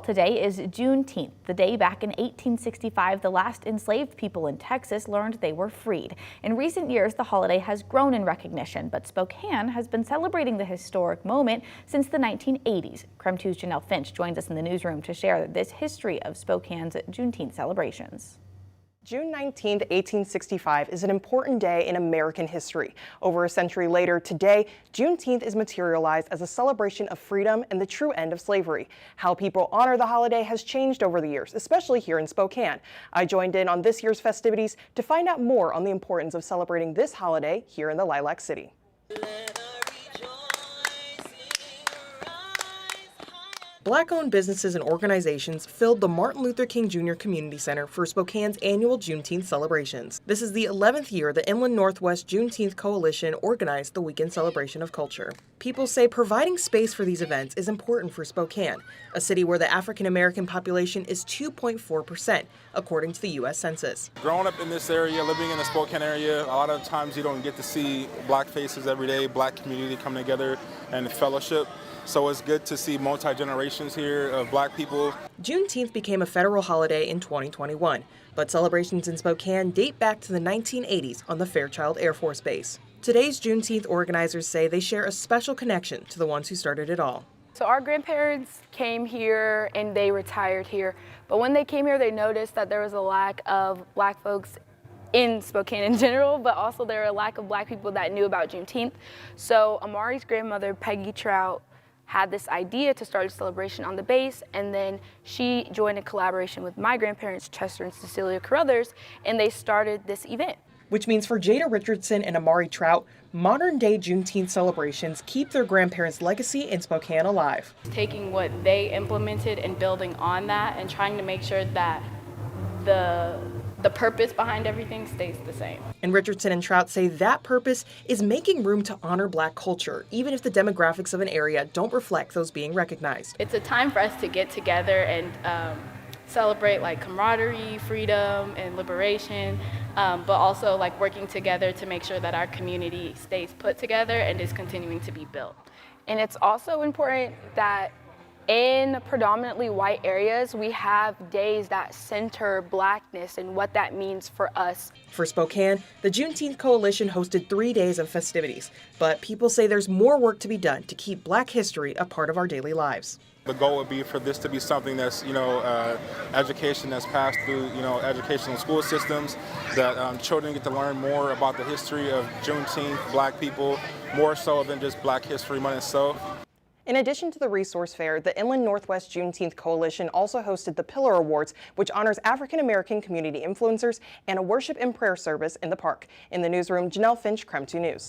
Today is Juneteenth, the day back in 1865 the last enslaved people in Texas learned they were freed. In recent years, the holiday has grown in recognition, but Spokane has been celebrating the historic moment since the 1980s. KREM 2's Janelle Finch joins us in the newsroom to share this history of Spokane's Juneteenth celebrations. June 19, 1865 is an important day in American history. Over a century later, today, Juneteenth is materialized as a celebration of freedom and the true end of slavery. How people honor the holiday has changed over the years, especially here in Spokane. I joined in on this year's festivities to find out more on the importance of celebrating this holiday here in the Lilac City. Black-owned businesses and organizations filled the Martin Luther King Jr. Community Center for Spokane's annual Juneteenth celebrations. This is the 11th year the Inland Northwest Juneteenth Coalition organized the weekend celebration of culture. People say providing space for these events is important for Spokane, a city where the African-American population is 2.4%, according to the U.S. Census. Growing up in this area, living in the Spokane area, a lot of times you don't get to see black faces every day, black community coming together and fellowship. So it's good to see multi-generations here of black people. Juneteenth became a federal holiday in 2021, but celebrations in Spokane date back to the 1980s on the Fairchild Air Force Base. Today's Juneteenth organizers say they share a special connection to the ones who started it all. So our grandparents came here and they retired here, but when they came here they noticed that there was a lack of black folks in Spokane in general, but also there were a lack of black people that knew about Juneteenth. So Amari's grandmother, Peggy Trout, had this idea to start a celebration on the base, and then she joined a collaboration with my grandparents, Chester and Cecilia Carruthers, and they started this event. Which means for Jada Richardson and Amari Trout, modern-day Juneteenth celebrations keep their grandparents' legacy in Spokane alive. Taking what they implemented and building on that and trying to make sure that the purpose behind everything stays the same. And Richardson and Trout say that purpose is making room to honor black culture, even if the demographics of an area don't reflect those being recognized. It's a time for us to get together and celebrate like camaraderie, freedom, and liberation, but also like working together to make sure that our community stays put together and is continuing to be built. And it's also important that in predominantly white areas, we have days that center blackness and what that means for us. For Spokane, the Juneteenth Coalition hosted 3 days of festivities, but people say there's more work to be done to keep black history a part of our daily lives. The goal would be for this to be something that's, education that's passed through, educational school systems, that children get to learn more about the history of Juneteenth, black people, more so than just Black History Month itself. In addition to the resource fair, the Inland Northwest Juneteenth Coalition also hosted the Pillar Awards, which honors African-American community influencers, and a worship and prayer service in the park. In the newsroom, Janelle Finch, KREM 2 News.